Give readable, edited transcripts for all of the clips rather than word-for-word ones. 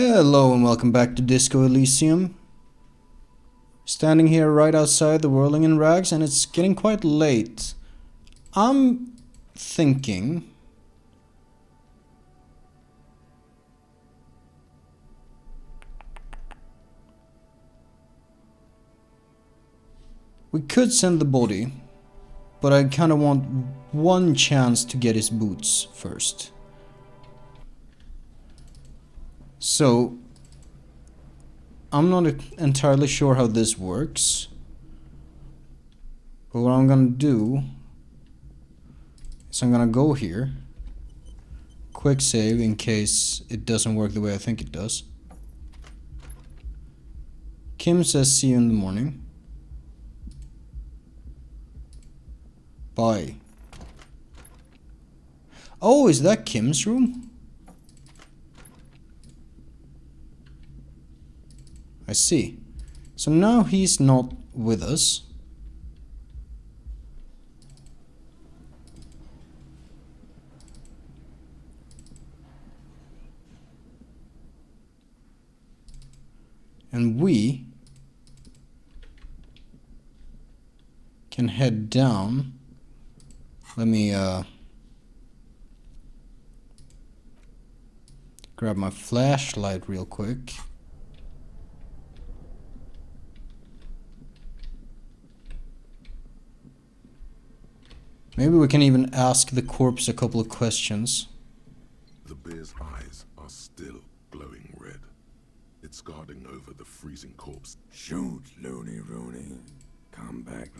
Hello and welcome back to Disco Elysium. Standing here right outside the Whirling in Rags, and it's getting quite late. I'm thinking we could send the body, but I kind of want one chance to get his boots first. So I'm not entirely sure how this works, but what I'm gonna do is I'm gonna go here, quick save in case it doesn't work the way I think it does. Kim says see you in the morning. Bye. Oh, is that Kim's room? I see. So now he's not with us. And we can head down. Let me grab my flashlight real quick. Maybe we can even ask the corpse a couple of questions. The bear's eyes are still glowing red. It's guarding over the freezing corpse. Shoot, Looney Rooney. Come back.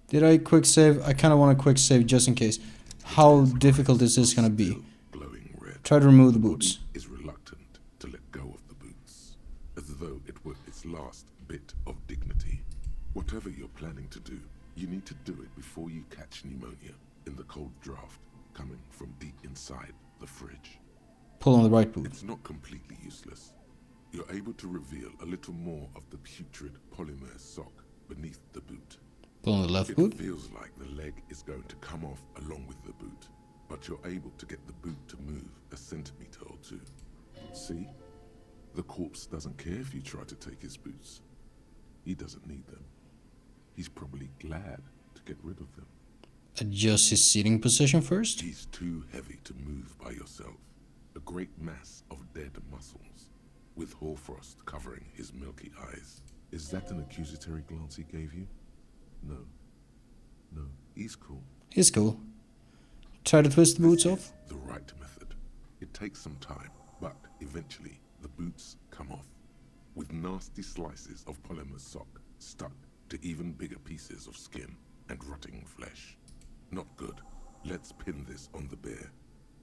Did I quick save? I kind of want to quick save just in case. How difficult is this going to be? Glowing red. Try to remove the boots. Body is reluctant to let go of the boots, as though it were its last bit of dignity. Whatever you're planning to do, you need to do it before you catch pneumonia in the cold draft coming from deep inside the fridge. Pull on the right boot. It's not completely useless. You're able to reveal a little more of the putrid polymer sock beneath the boot. Pull on the left boot. It feels like the leg is going to come off along with the boot, but you're able to get the boot to move a centimeter or two. See? The corpse doesn't care if you try to take his boots. He doesn't need them. He's probably glad to get rid of them. Adjust his seating position first. He's too heavy to move by yourself. A great mass of dead muscles, with hoarfrost covering his milky eyes. Is that an accusatory glance he gave you? No. No, he's cool. He's cool. Try to twist the boots off. The right method. It takes some time, but eventually the boots come off, with nasty slices of polymer sock stuck to even bigger pieces of skin and rotting flesh. Not good. Let's pin this on the bear.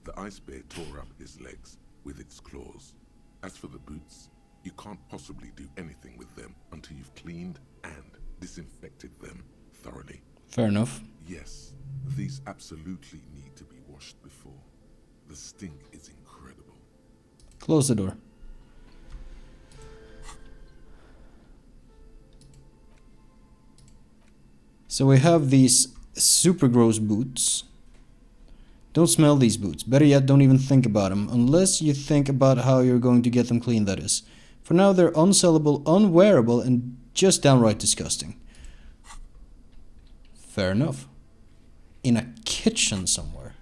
The ice bear tore up his legs with its claws. As for the boots, you can't possibly do anything with them until you've cleaned and disinfected them thoroughly. Fair enough. Yes, these absolutely need to be washed before. The stink is incredible. Close the door. So we have these super gross boots. Don't smell these boots. Better yet, don't even think about them. Unless you think about how you're going to get them clean, that is. For now, they're unsellable, unwearable, and just downright disgusting. Fair enough. In a kitchen somewhere.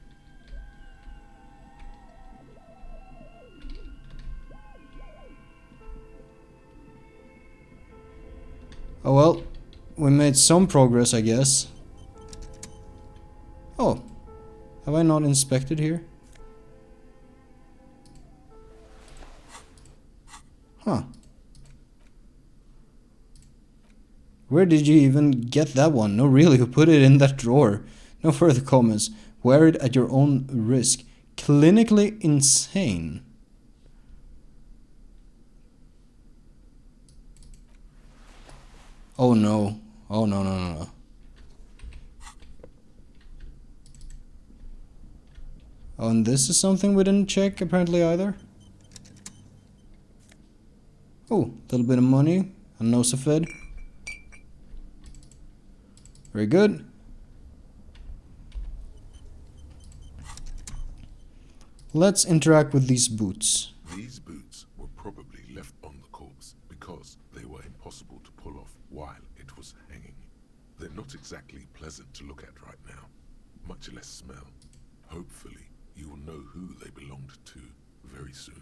Oh well. We made some progress, I guess. Oh. Have I not inspected here? Huh. Where did you even get that one? No, really, who put it in that drawer? No further comments. Wear it at your own risk. Clinically insane. Oh no. Oh no, no, no, no. Oh, and this is something we didn't check apparently either. Oh, a little bit of money. A Nosafed. Very good. Let's interact with these boots. These boots were because they were impossible to pull off while it was hanging. They're not exactly pleasant to look at right now, much less smell. Hopefully, you will know who they belonged to very soon.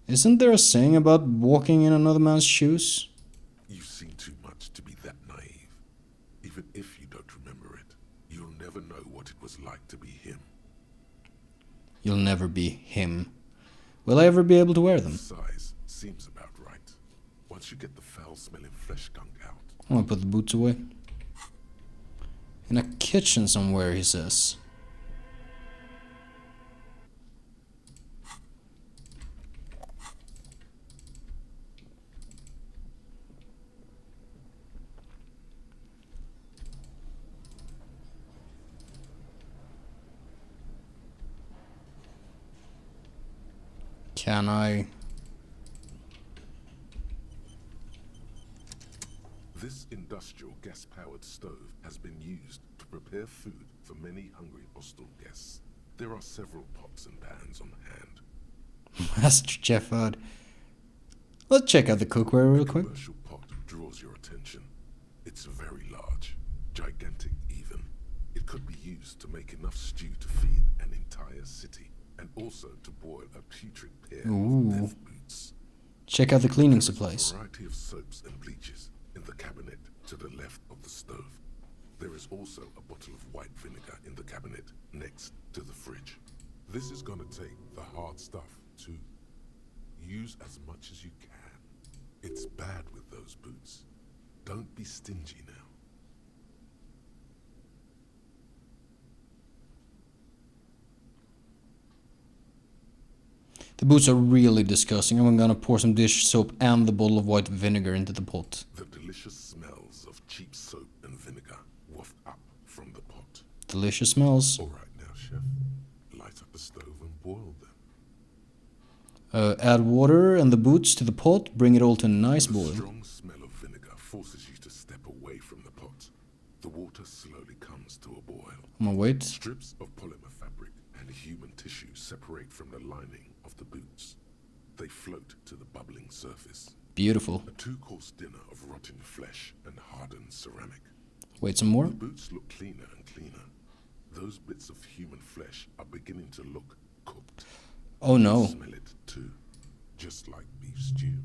Isn't there a saying about walking in another man's shoes? You've seen too much to be that naive. Even if you don't remember it, you'll never know what it was like to be him. You'll never be him. Will I ever be able to wear them? Size seems about right. Once you get the foul-smelling flesh gunk out. I'm gonna put the boots away. In a kitchen somewhere, he says. Can I? This industrial gas-powered stove has been used to prepare food for many hungry hostel guests. There are several pots and pans on hand. Master Chef Odd. Let's check out the cookware real The quick. commercial pot draws your attention. It's very large, gigantic even. It could be used to make enough stew to feed an entire city, and also to boil a putrid pair Ooh. of death boots. Check out the cleaning There is supplies. a variety of soaps and bleaches in the cabinet to the left of the stove. There is also a bottle of white vinegar in the cabinet next to the fridge. This is gonna take the hard stuff too. Use as much as you can. It's bad with those boots. Don't be stingy now. The boots are really disgusting. I'm gonna pour some dish soap and the bottle of white vinegar into the pot. The delicious smells of cheap soap and vinegar waft up from the pot. Delicious smells. All right now, chef. Light up the stove and boil them. Add water and the boots to the pot. Bring it all to a nice The boil. strong smell of vinegar forces you to step away from the pot. The water slowly comes to a boil. I'm gonna wait. Strips of polymer fabric and human tissue separate from the lining of the boots. They float to the bubbling surface. Beautiful. A two-course dinner of rotten flesh and hardened ceramic. Wait some more. The boots look cleaner and cleaner. Those bits of human flesh are beginning to look cooked. Oh no. Smell it too, just like beef stew.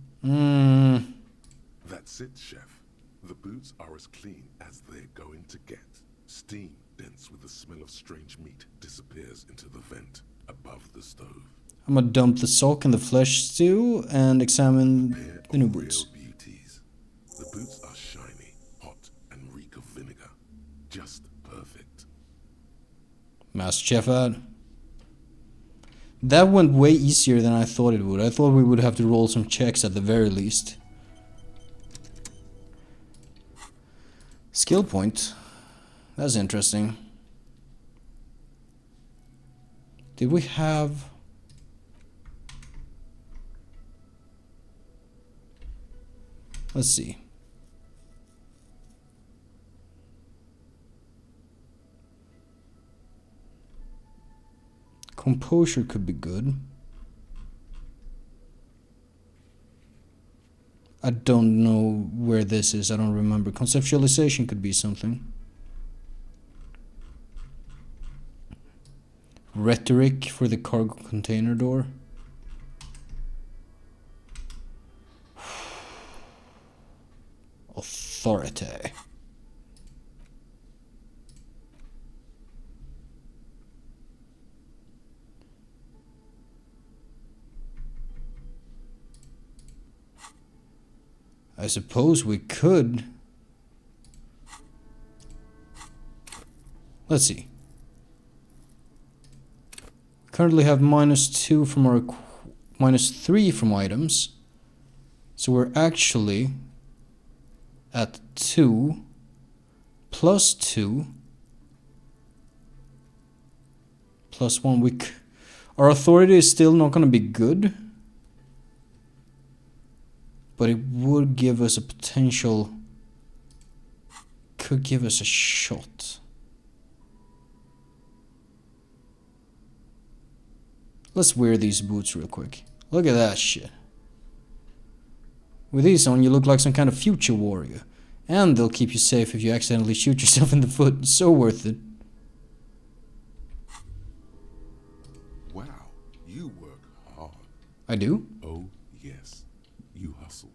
That's it, chef. The boots are as clean as they're going to get. Steam, dense with the smell of strange meat, disappears into the vent above the stove. I'm gonna dump the sock and the flesh stew and examine Pair the new of boots. real beauties. The boots are shiny, hot, and reek of vinegar. Just perfect. Master Chef Ad. That went way easier than I thought it would. I thought we would have to roll some checks at the very least. Skill point. That's interesting. Did we have... Let's see. Composure could be good. I don't know where this is. I don't remember. Conceptualization could be something. Rhetoric for the cargo container door. Authority. I suppose we could. Let's see. Currently have -2 from our -3 from items. So we're actually at 2 plus 2 plus 1. Our authority is still not going to be good. But it would give us a potential... Could give us a shot. Let's wear these boots real quick. Look at that shit. With these on, you look like some kind of future warrior. And they'll keep you safe if you accidentally shoot yourself in the foot. So worth it. Wow, you work hard. I do? Oh, yes. You hustle.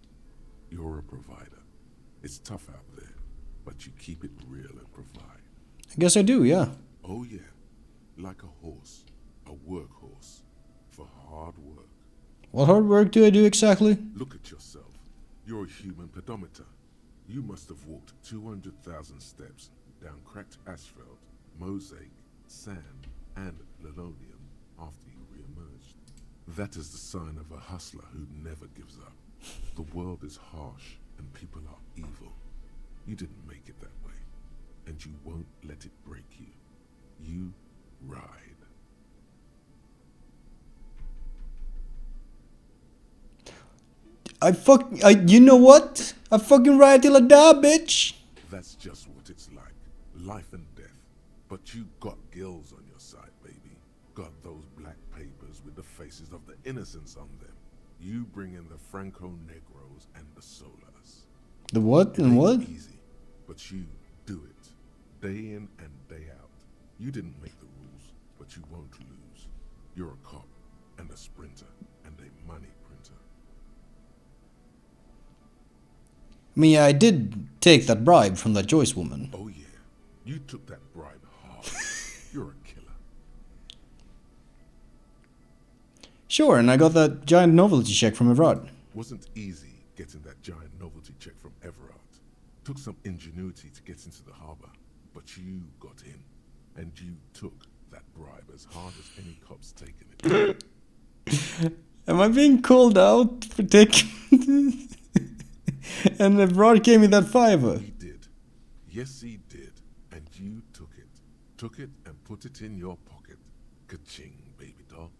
You're a provider. It's tough out there, but you keep it real and provide. I guess I do, yeah. Oh, yeah. Like a horse. A workhorse. For hard work. What hard work do I do exactly? Look at yourself. You're a human pedometer. You must have walked 200,000 steps down cracked asphalt, mosaic, sand, and linoleum after you re-emerged. That is the sign of a hustler who never gives up. The world is harsh and people are evil. You didn't make it that way, and you won't let it break you. You ride. You know what? I fucking ride till I die, bitch! That's just what it's like. Life and death. But you got gills on your side, baby. Got those black papers with the faces of the innocents on them. You bring in the Franco-Negros and the Solas. The what It and ain't what? easy, but you do it. Day in and day out. You didn't make the rules, but you won't lose. You're a cop and a sprinter and a money printer. I mean, I did take that bribe from that Joyce woman. Oh yeah, you took that bribe hard. You're a killer. Sure, and I got that giant novelty check from Evrod. Wasn't easy getting that giant novelty check from Everard. Took some ingenuity to get into the harbor, but you got in, and you took that bribe as hard as any cop's taken it. Am I being called out for taking... And Evrod gave me that $5. He did. Yes, he did. And you took it. Took it and put it in your pocket. Ka-ching, baby doll.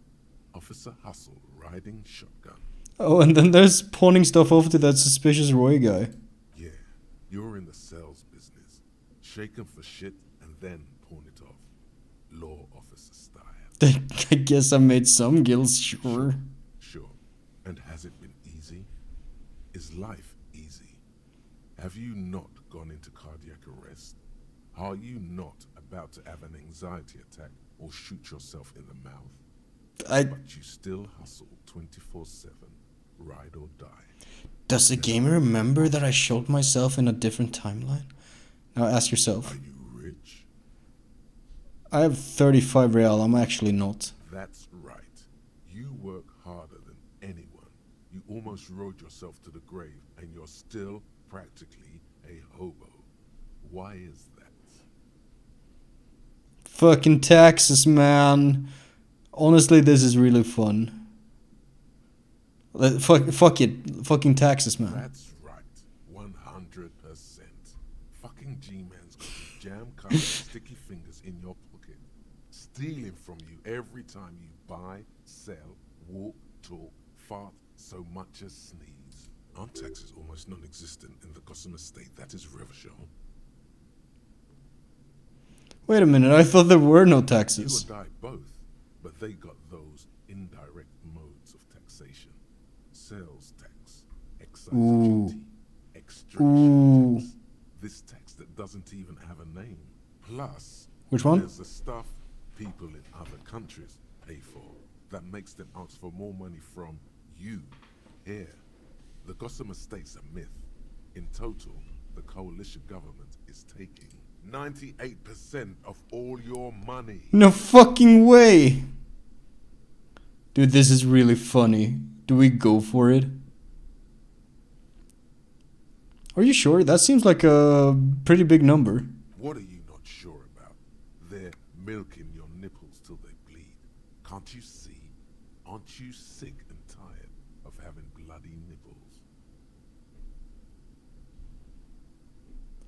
Officer Hustle riding shotgun. Oh, and then there's pawning stuff off to that suspicious Roy guy. Yeah, you're in the sales business. Shake 'em for shit and then pawn it off. Law officer style. I guess I made some gills, sure. Sure. And has it been easy? Is life easy? Have you not gone into cardiac arrest? Are you not about to have an anxiety attack or shoot yourself in the mouth? But you still hustle 24/7, ride or die. Does the gamer remember that I showed myself in a different timeline? Now ask Are yourself. you rich? I have 35 real, I'm actually not. That's right. You work harder than anyone. You almost rode yourself to the grave and you're still practically a hobo. Why is that? Fucking taxes, man. Honestly, this is really fun. Fuck it. Fucking taxes, man. That's right. 100%. Fucking G-Man's got his jam-covered sticky fingers in your pocket, stealing from you every time you buy, sell, walk, talk, fart, so much as sneeze. Aren't taxes almost non-existent in the Gotham estate that is Revachol? Wait a minute, I thought there were no You taxes. and I both, but they got those indirect modes of taxation. Sales tax, excise Ooh. duty, extraction Ooh. tax. This tax that doesn't even have a name. Plus, Which one? there's the stuff people in other countries pay for that makes them ask for more money from you here. The Gotham estate's a myth. In total, the coalition government is taking 98% of all your money. No fucking way! Dude, this is really funny. Do we go for it? Are you sure? That seems like a pretty big number. What are you not sure about? They're milking your nipples till they bleed. Can't you see? Aren't you sick and tired of having bloody nipples?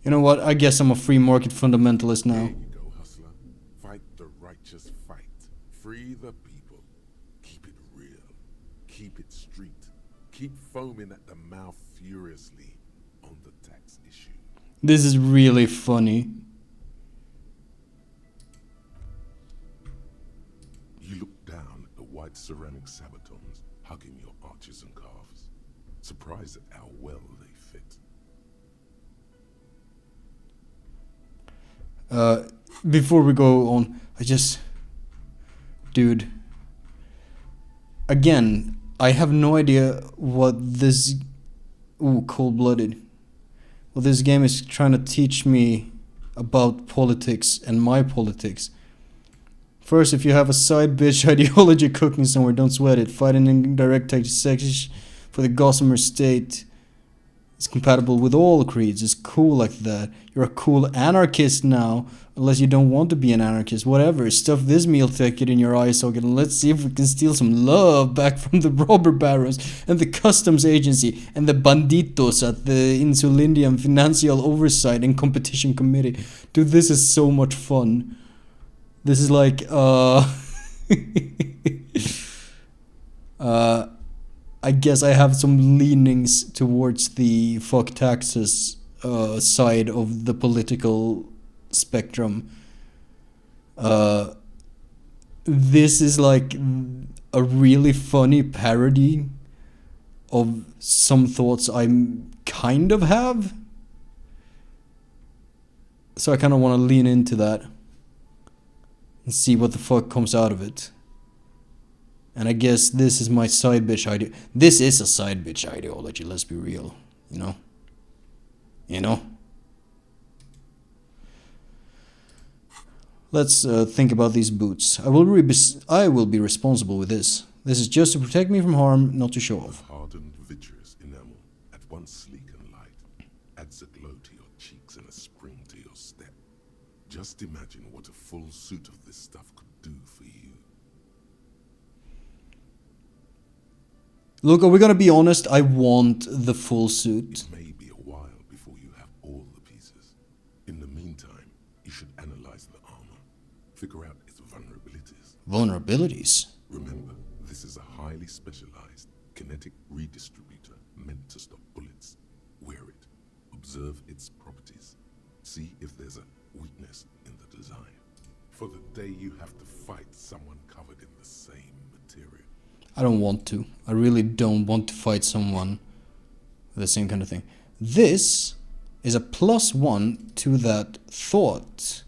You know what? I guess I'm a free market fundamentalist now. There you go, hustler. Fight the righteous fight. Free the people. Keep it real. Keep it street. Keep foaming at the mouth furiously on the tax issue. This is really funny. You look down at the white ceramic sabatons hugging your arches and calves. Surprised at how well they fit. Before we go on, dude, again, I have no idea what this, cold-blooded, what this game is trying to teach me about politics and my politics. First, if you have a side bitch ideology cooking somewhere, don't sweat it. Fighting in direct taxation for the gossamer state is compatible with all creeds. It's cool like that. You're a cool anarchist now, unless you don't want to be an anarchist. Whatever, stuff this meal ticket in your eye socket and let's see if we can steal some love back from the robber barons and the customs agency and the banditos at the Insulindian Financial Oversight and Competition Committee. Dude, this is so much fun. This is like, I guess I have some leanings towards the fuck taxes side of the political spectrum. This is like a really funny parody of some thoughts I kind of have. So I kind of want to lean into that and see what the fuck comes out of it. And I guess this is my side bitch idea. This is a side bitch ideology, let's be real. You know? Let's think about these boots. I will be responsible with this. This is just to protect me from harm, not to show off. Hardened vitreous enamel, at once sleek and light, adds a glow to your cheeks and a spring to your step. Just imagine what a full suit of this stuff could do for you. Look, are we gonna be honest? I want the full suit. It may be a while before you have all the pieces. In the meantime, you should analyze the armor. Figure out its vulnerabilities. Vulnerabilities? Remember, this is a highly specialized kinetic redistributor meant to stop bullets. Wear it. Observe its properties. See if there's a weakness in the design. For the day you have to fight someone covered in the same material. I don't want to. I really don't want to fight someone with the same kind of thing. This is a +1 to that thought.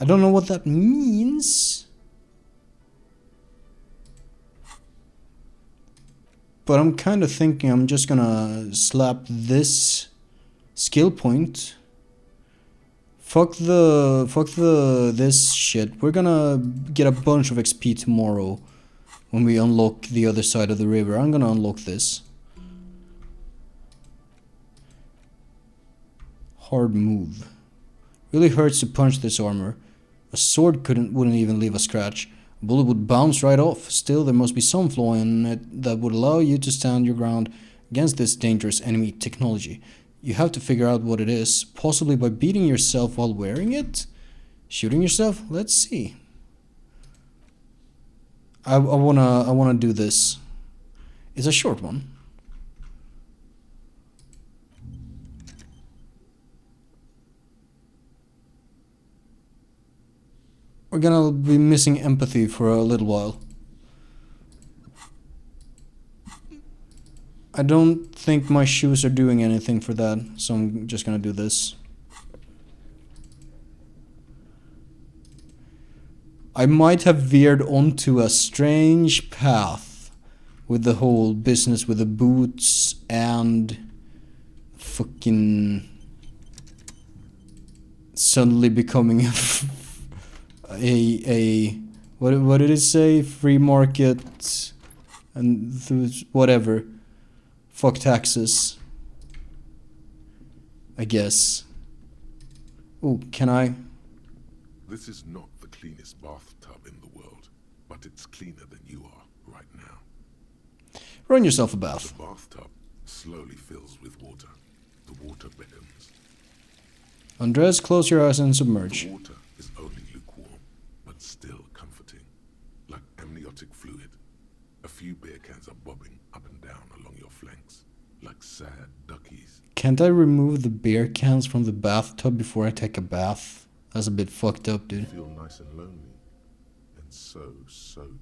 I don't know what that means. But I'm kind of thinking I'm just gonna slap this skill point. Fuck this shit. We're gonna get a bunch of XP tomorrow when we unlock the other side of the river. I'm gonna unlock this. Hard move. Really hurts to punch this armor. A sword wouldn't even leave a scratch. A bullet would bounce right off. Still, there must be some flaw in it that would allow you to stand your ground against this dangerous enemy technology. You have to figure out what it is, possibly by beating yourself while wearing it? Shooting yourself? Let's see. I wanna do this. It's a short one. We're gonna be missing empathy for a little while. I don't think my shoes are doing anything for that, so I'm just gonna do this. I might have veered onto a strange path with the whole business with the boots and fucking suddenly becoming a what did it say? Free market and whatever. Fuck taxes. I guess. Oh, can I? This is not the cleanest bathtub in the world, but it's cleaner than you are right now. Run yourself a bath. The bathtub slowly fills with water. The water beckons. Undress, close your eyes and submerge. The water is only lukewarm, but still comforting. Like amniotic fluid. A few beer cans are bobbing up and down along your flanks, like sad duckies. Can't I remove the beer cans from the bathtub before I take a bath? That's a bit fucked up, dude. You feel nice and lonely, and so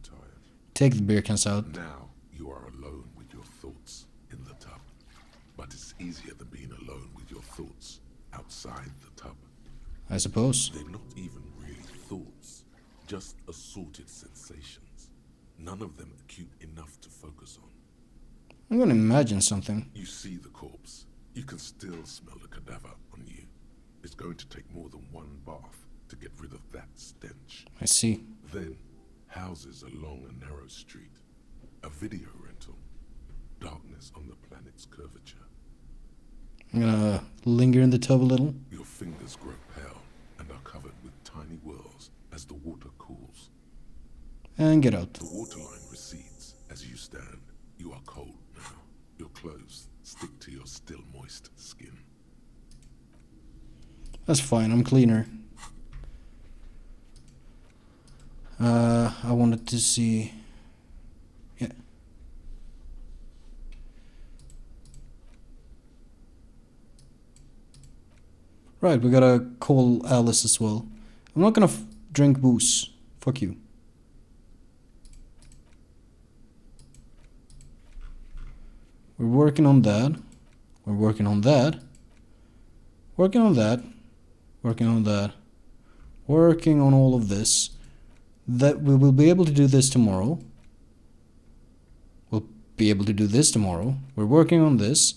tired. Take the beer cans out. Now you are alone with your thoughts in the tub. But it's easier than being alone with your thoughts outside the tub. I suppose. They're not even really thoughts, just assorted sensations. None of them acute enough to focus on. I'm gonna imagine something. You see the corpse. You can still smell the cadaver on you. It's going to take more than one bath to get rid of that stench. I see. Then, houses along a narrow street. A video rental. Darkness on the planet's curvature. I'm gonna linger in the tub a little. Your fingers grow pale and are covered with tiny whirls as the water cools. And get out. The waterline recedes as you stand. You are cold now. Your clothes stick to your still moist skin. That's fine, I'm cleaner. I wanted to see... Yeah. Right, we gotta call Alice as well. I'm not gonna drink booze. Fuck you. We're working on that. We're working on that. Working on that. Working on that. Working on all of this. That we will be able to do this tomorrow. We'll be able to do this tomorrow. We're working on this.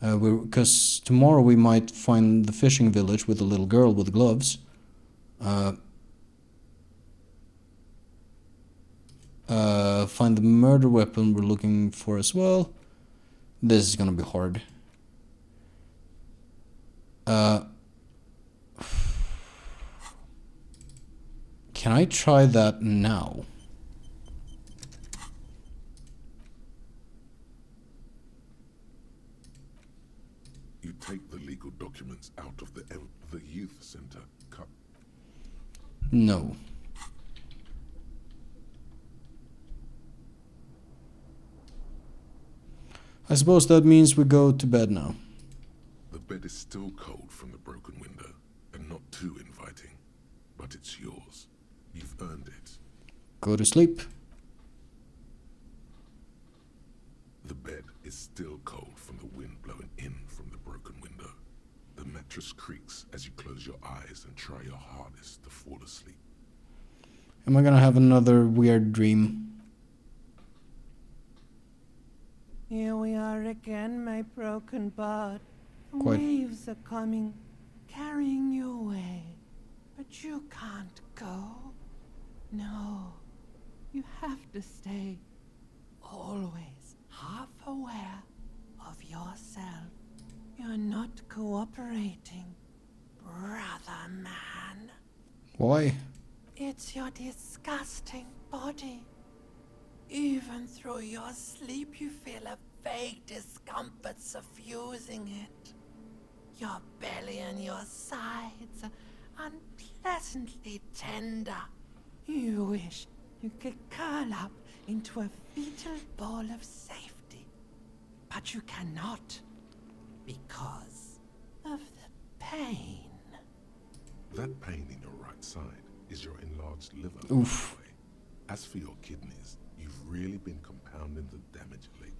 Because tomorrow we might find the fishing village with the little girl with the gloves. Find the murder weapon we're looking for as well. This is gonna be hard. Can I try that now? You take the legal documents out of the youth center. Cut. No. I suppose that means we go to bed now. The bed is still cold from the broken window, and not too inviting. But it's yours. You've earned it. Go to sleep. The bed is still cold from the wind blowing in from the broken window. The mattress creaks as you close your eyes and try your hardest to fall asleep. Am I gonna have another weird dream? Here we are again, my broken bud. The Quite. waves are coming, carrying you away. But you can't go. No, you have to stay. Always half aware of yourself. You're not cooperating, brother man. Why? It's your disgusting body. Even through your sleep, you feel a vague discomfort suffusing it. Your belly and your sides are unpleasantly tender. You wish you could curl up into a fetal ball of safety. But you cannot, because of the pain. That pain in your right side is your enlarged liver. Oof. by the way. As for your kidneys, you've really been compounding the damage lately.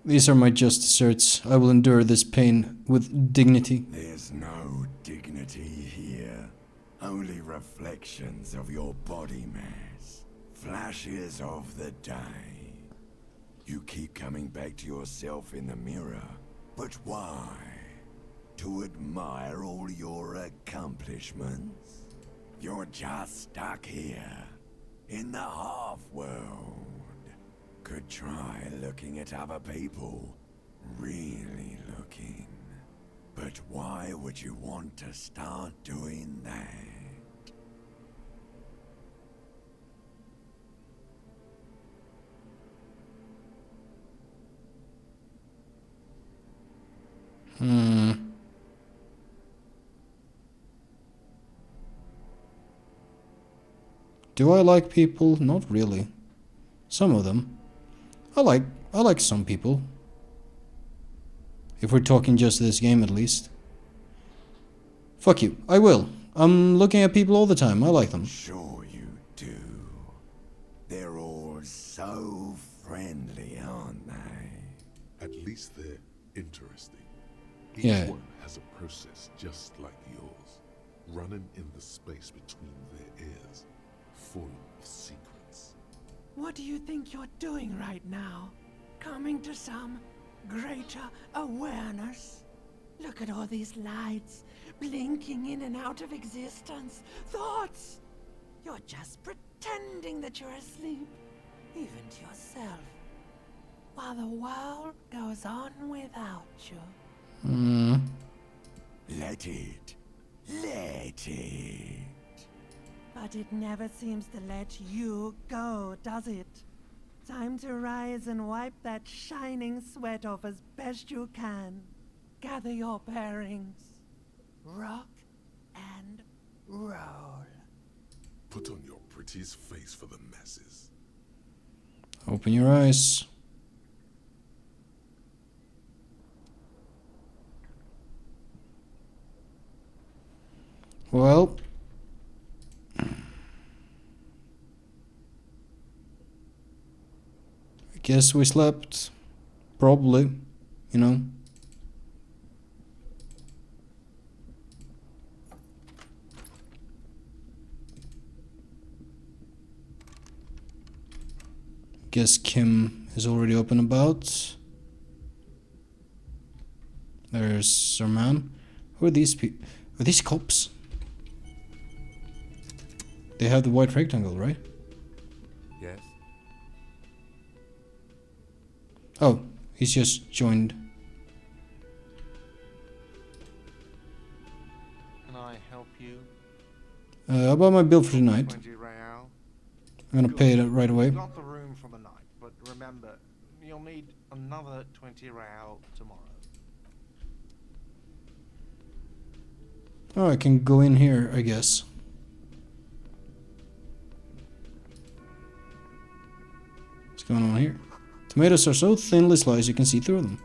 These are my just desserts. I will endure this pain with dignity. There's no dignity here. Only reflections of your body mass. Flashes of the day. You keep coming back to yourself in the mirror. But why? To admire all your accomplishments? You're just stuck here, in the half-world. Could try looking at other people. Really looking. But why would you want to start doing that? Do I like people? Not really. Some of them. I like some people. If we're talking just this game at least. Fuck you. I will. I'm looking at people all the time. I like them. Sure you do. They're all so friendly, aren't they? At least they're interesting. Each Yeah. one has a process just like yours, running in the space between their ears, full of secrets. What do you think you're doing right now? Coming to some greater awareness? Look at all these lights, blinking in and out of existence. Thoughts! You're just pretending that you're asleep, even to yourself, while the world goes on without you. Let it. Let it. But it never seems to let you go, does it? Time to rise and wipe that shining sweat off as best you can. Gather your bearings. Rock and roll. Put on your prettiest face for the masses. Open your eyes. Well, I guess we slept. Probably, you know. Guess Kim is already up and about. There's our man. Who are these people? Are these cops? They have the white rectangle, right? Yes? Oh, he's just joined. Can I help you? How about my bill for tonight? 20 real. I'm gonna pay it right away. You've got the room for the night, but remember, you'll need another 20 real tomorrow. Oh, I can go in here, I guess. What's going on here? Tomatoes are so thinly sliced you can see through them.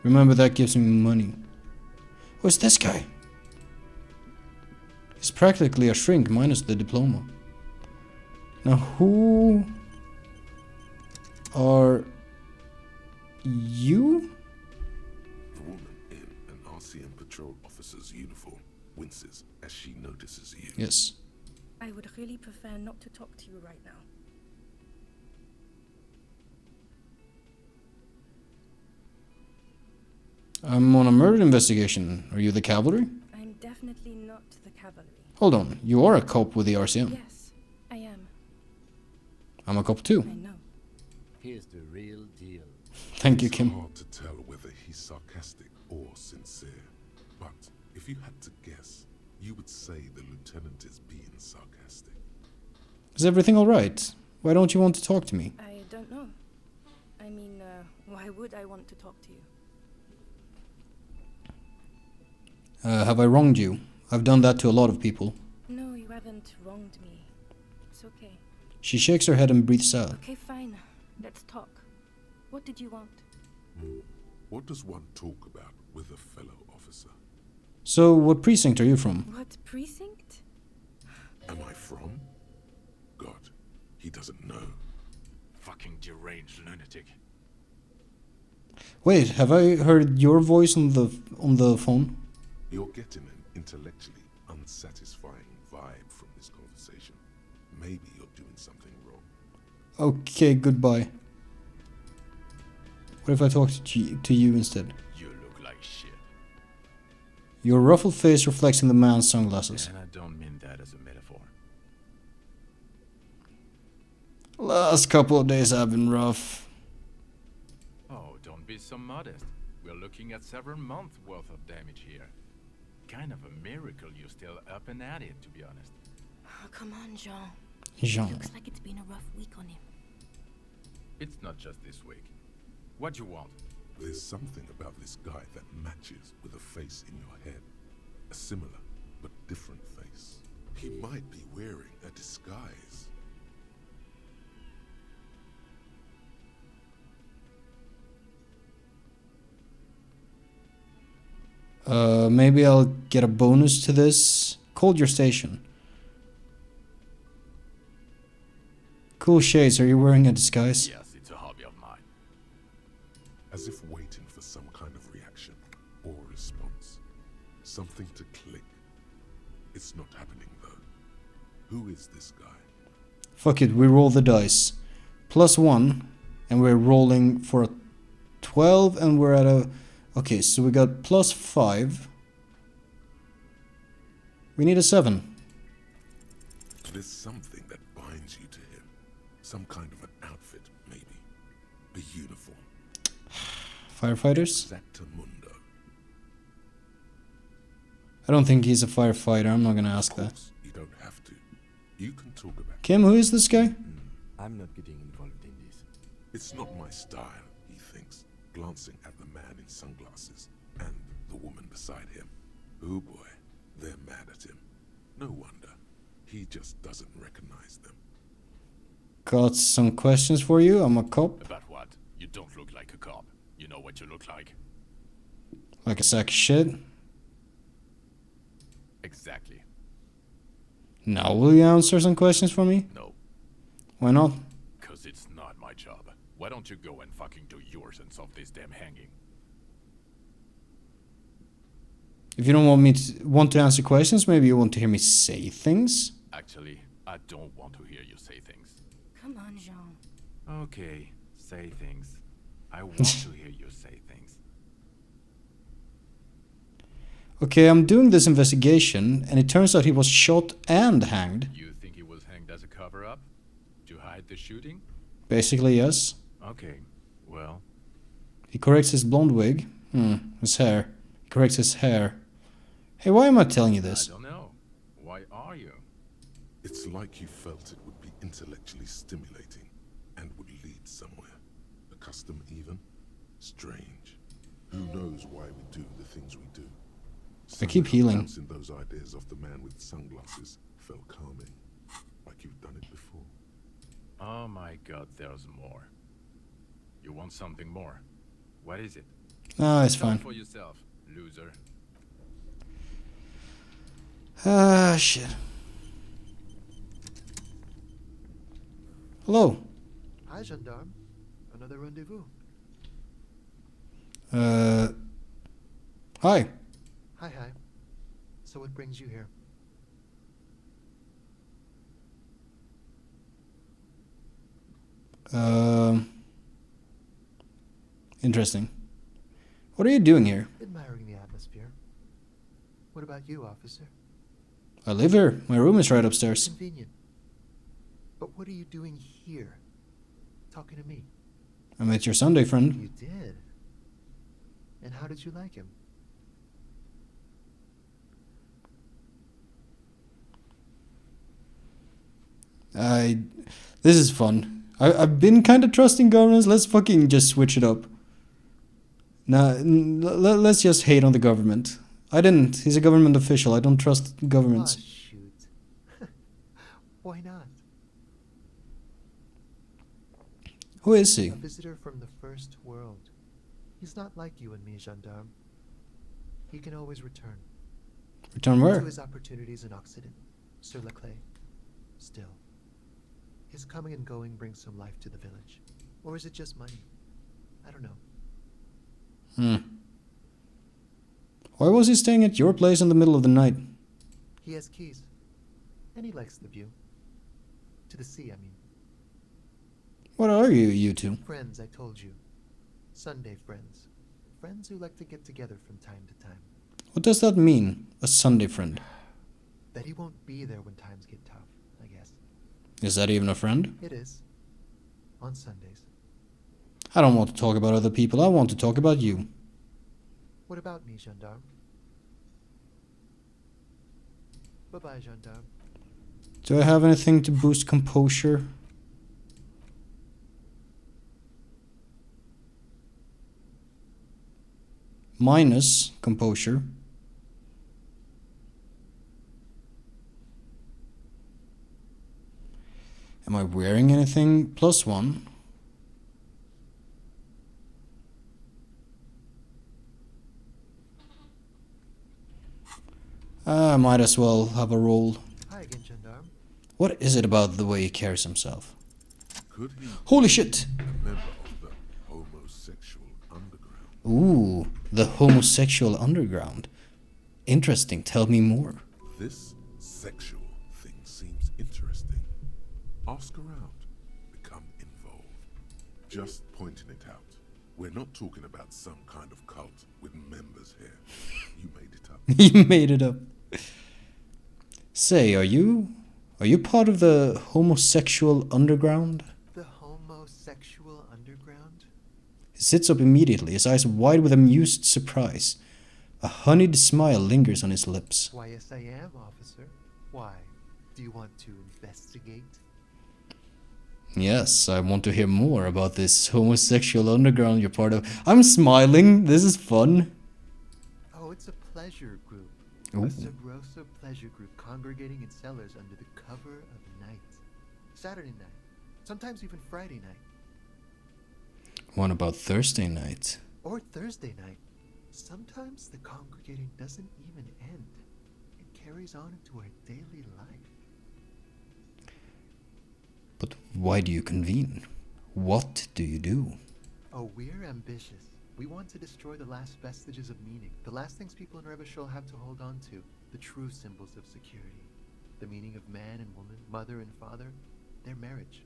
Remember, that gives me money. Who's this guy? He's practically a shrink minus the diploma. Now, who are you? The woman in an RCM patrol officer's uniform winces as she notices you. Yes. I would really prefer not to talk to you right now. I'm on a murder investigation. Are you the cavalry? I'm definitely not the cavalry. Hold on, you are a cop with the RCM. Yes, I am. I'm a cop too. I know. Here's the real deal. Thank you, It's Kim. hard to tell whether he's sarcastic or sincere, but if you had to guess, you would say the lieutenant is being sarcastic. Is everything alright? Why don't you want to talk to me? I don't know. I mean, why would I want to talk to you? Have I wronged you? I've done that to a lot of people. No, you haven't wronged me. It's okay. She shakes her head and breathes out. Okay, fine. Let's talk. What did you want? What does one talk about with a fellow officer? So, what precinct are you from? What precinct? Am I from? God, he doesn't know. Fucking deranged lunatic. Wait, have I heard your voice on the phone? You're getting an intellectually unsatisfying vibe from this conversation. Maybe you're doing something wrong. Okay, goodbye. What if I talk to you instead? You look like shit. Your ruffled face reflects in the man's sunglasses. And I don't mean that as a metaphor. Last couple of days have been rough. Oh, don't be so modest. We're looking at several months worth of damage here. Kind of a miracle you're still up and at it, to be honest. Oh, come on, Jean. Jean. Looks like it's been a rough week on him. It's not just this week. What you want? There's something about this guy that matches with a face in your head. A similar but different face. He might be wearing a disguise. Maybe I'll get a bonus to this. Call your station. Cool shades, are you wearing a disguise? Yes, it's a hobby of mine. As if waiting for some kind of reaction or response. Something to click. It's not happening though. Who is this guy? Fuck it, we roll the dice. +1, and we're rolling for a 12, and we're at a... Okay, so we got +5. We need a 7. There's something that binds you to him. Some kind of an outfit, maybe. A uniform. Firefighters? Exactamundo. I don't think he's a firefighter, I'm not gonna ask Of that. course, you don't have to. You can talk about Kim, who is this guy? I'm not getting involved in this. It's not my style, he thinks, glancing at the man in sunglasses and the woman beside him. Oh boy, they're mad at him. No wonder. He just doesn't recognize them. Got some questions for you, I'm a cop. About what? You don't look like a cop. You know what you look like? Like a sack of shit. Exactly. Now will you answer some questions for me? No, Why not? because it's not my job. Why don't you go and fucking do yours and solve this damn hanging? If you don't want to answer questions, maybe you want to hear me say things? Actually, I don't want to hear you say things. Come on, Jean. Okay, say things. I want to hear you say things. Okay, I'm doing this investigation, and it turns out he was shot and hanged. You think he was hanged as a cover-up? To hide the shooting? Basically, yes. Okay, well, He corrects his blonde wig. His hair. He corrects his hair. Hey, why am I telling you I this? don't know. Why are you? It's like you felt it would be intellectually stimulating and would lead somewhere. A custom even? Strange. Who knows why we do the things we do? I keep healing. Bouncing those ideas off the man with sunglasses felt calming, like you've done it before. Oh my god, there's more. You want something more? What is it? Ah, it's Tell fine. for yourself, loser. Ah, shit. Hello. Hi, gendarme. Another rendezvous. Hi. Hi. So what brings you here? Interesting. What are you doing here? Admiring the atmosphere. What about you, officer? I live here. My room is right upstairs. Convenient. But what are you doing here? Talking to me? I met your Sunday friend. You did. And how did you like him? This is fun. I've been kind of trusting governments. Let's fucking just switch it up. Nah, let's just hate on the government. I didn't. He's a government official. I don't trust governments. Ah, shoot. Why not? Who is he? A visitor from the first world. He's not like you and me, gendarme. He can always return. Return To where? his opportunities in Occident. Sur la clé. Still. His coming and going brings some life to the village. Or is it just money? I don't know. Why was he staying at your place in the middle of the night? He has keys. And he likes the view. To the sea, I mean. What are you two? Friends, I told you. Sunday friends. Friends who like to get together from time to time. What does that mean? A Sunday friend? That he won't be there when times get tough, I guess. Is that even a friend? It is. On Sundays. I don't want to talk about other people. I want to talk about you. What about me, gendarme? Bye-bye, gendarme. Do I have anything to boost composure? Minus composure. Am I wearing anything? +1. I might as well have a roll. Hi again, gendarme. What is it about the way he carries himself? Could he Holy shit! be a member of the homosexual underground? Ooh, the homosexual underground. Interesting, tell me more. This sexual thing seems interesting. Ask around. Become involved. Just pointing it out. We're not talking about some kind of cult with members here. You made it up. You made it up. Say, are you part of the homosexual underground? The homosexual underground? He sits up immediately, his eyes wide with amused surprise. A honeyed smile lingers on his lips. Why, yes, I am, officer. Why? Do you want to investigate? Yes, I want to hear more about this homosexual underground you're part of. I'm smiling, this is fun. Oh, it's a pleasure group. Ooh. A Subrosa pleasure group congregating in cellars under the cover of night. Saturday night. Sometimes even Friday night. What about Thursday night? Or Thursday night. Sometimes the congregating doesn't even end. It carries on into our daily life. But why do you convene? What do you do? Oh, we're ambitious. We want to destroy the last vestiges of meaning, the last things people in Rebishol have to hold on to, the true symbols of security. The meaning of man and woman, mother and father, their marriage.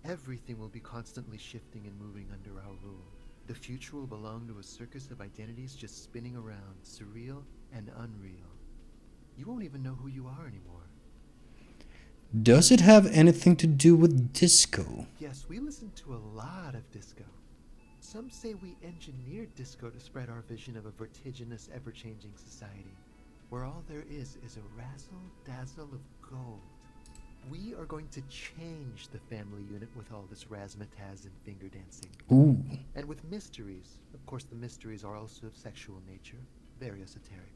Everything will be constantly shifting and moving under our rule. The future will belong to a circus of identities just spinning around, surreal and unreal. You won't even know who you are anymore. Does it have anything to do with disco? Yes, we listen to a lot of disco. Some say we engineered disco to spread our vision of a vertiginous, ever-changing society, where all there is a razzle-dazzle of gold. We are going to change the family unit with all this razzmatazz and finger dancing. Ooh. And with mysteries. Of course, the mysteries are also of sexual nature, very esoteric.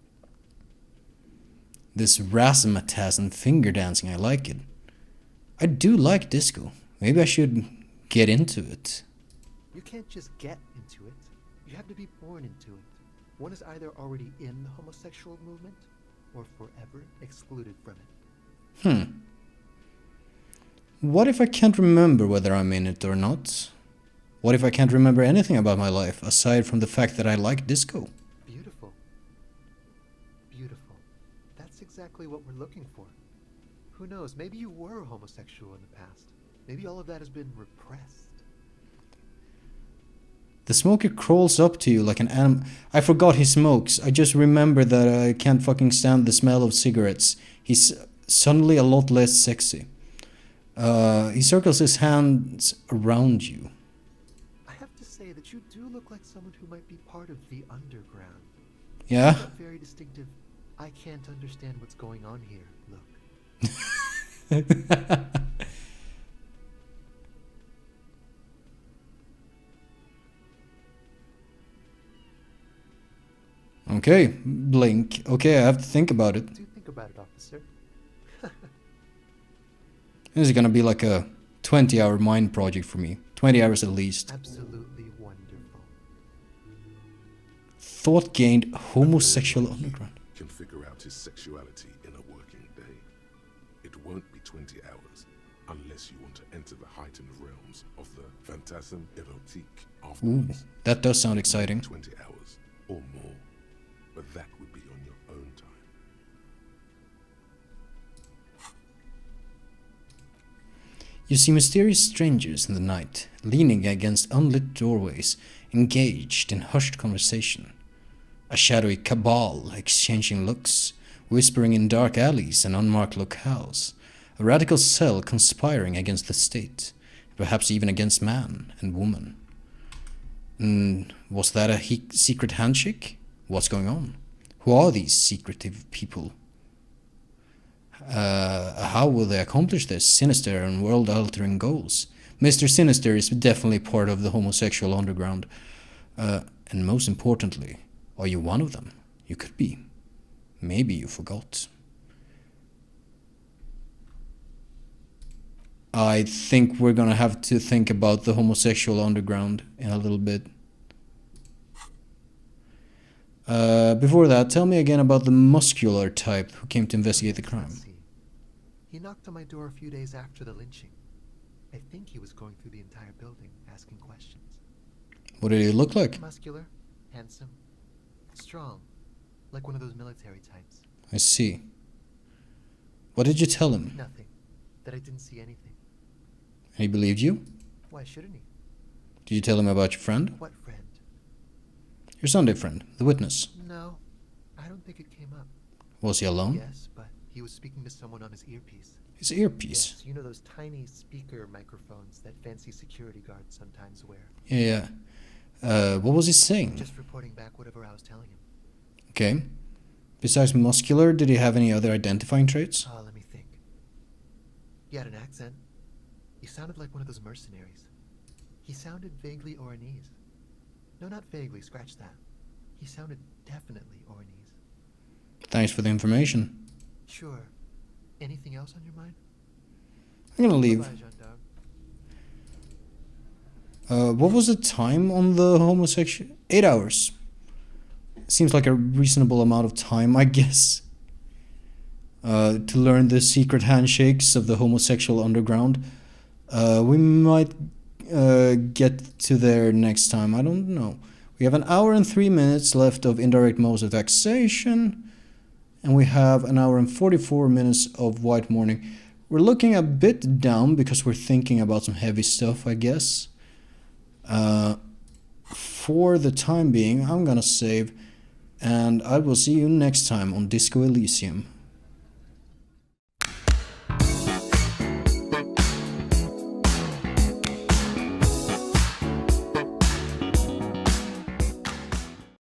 This razzmatazz and finger dancing, I like it. I do like disco. Maybe I should get into it. You can't just get into it. You have to be born into it. One is either already in the homosexual movement or forever excluded from it. What if I can't remember whether I'm in it or not? What if I can't remember anything about my life aside from the fact that I like disco? Beautiful. Beautiful. That's exactly what we're looking for. Who knows, maybe you were homosexual in the past. Maybe all of that has been repressed. The smoker crawls up to you like an animal. I forgot he smokes. I just remember that I can't fucking stand the smell of cigarettes. He's suddenly a lot less sexy. He circles his hands around you. I have to say that you do look like someone who might be part of the underground. Yeah? That very distinctive, I can't understand what's going on here, look. Okay, blink. Okay, I have to think about it. Do think about it, officer. This is gonna be like a 20-hour mind project for me. 20 hours at least. Absolutely wonderful. Thought gained homosexual underground. Can figure out his sexuality in a working day. It won't be 20 hours unless you want to enter the heightened realms of the phantasm erotique Ooh, afterwards. that does sound exciting. 20 hours or more, but that would be on your own time. You see mysterious strangers in the night, leaning against unlit doorways, engaged in hushed conversation. A shadowy cabal exchanging looks, whispering in dark alleys and unmarked locales. A radical cell conspiring against the state, perhaps even against man and woman. Was that a secret handshake? What's going on? Who are these secretive people? How will they accomplish their sinister and world-altering goals? Mr. Sinister is definitely part of the homosexual underground. And most importantly, are you one of them? You could be. Maybe you forgot. I think we're gonna have to think about the homosexual underground in a little bit. Before that, tell me again about the muscular type who came to investigate the Let's crime. see. He knocked on my door a few days after the lynching. I think he was going through the entire building, asking questions. What did he look like? Muscular, handsome, strong, like one of those military types. I see. What did you tell him? Nothing. That I didn't see anything. And he believed you? Why shouldn't he? Did you tell him about your friend? What friend? Your Sunday friend, the witness. No, I don't think it came up. Was he alone? Yes, but he was speaking to someone on his earpiece. His earpiece. Yes, you know those tiny speaker microphones that fancy security guards sometimes wear. Yeah. What was he saying? Just reporting back whatever I was telling him. Okay. Besides muscular, did he have any other identifying traits? Let me think. He had an accent. He sounded like one of those mercenaries. He sounded vaguely Oranese. No, not vaguely, scratch that. He sounded definitely Oranese. Thanks for the information. Sure. Anything else on your mind? I'm gonna leave. Bye-bye, gendarme. What was the time on the homosexual? 8 hours. Seems like a reasonable amount of time, I guess. To learn the secret handshakes of the homosexual underground. We might get to there next time. I don't know. We have 1 hour and 3 minutes left of indirect modes of taxation. And we have 1 hour and 44 minutes of white morning. We're looking a bit down because we're thinking about some heavy stuff, I guess. For the time being, I'm gonna save. And I will see you next time on Disco Elysium.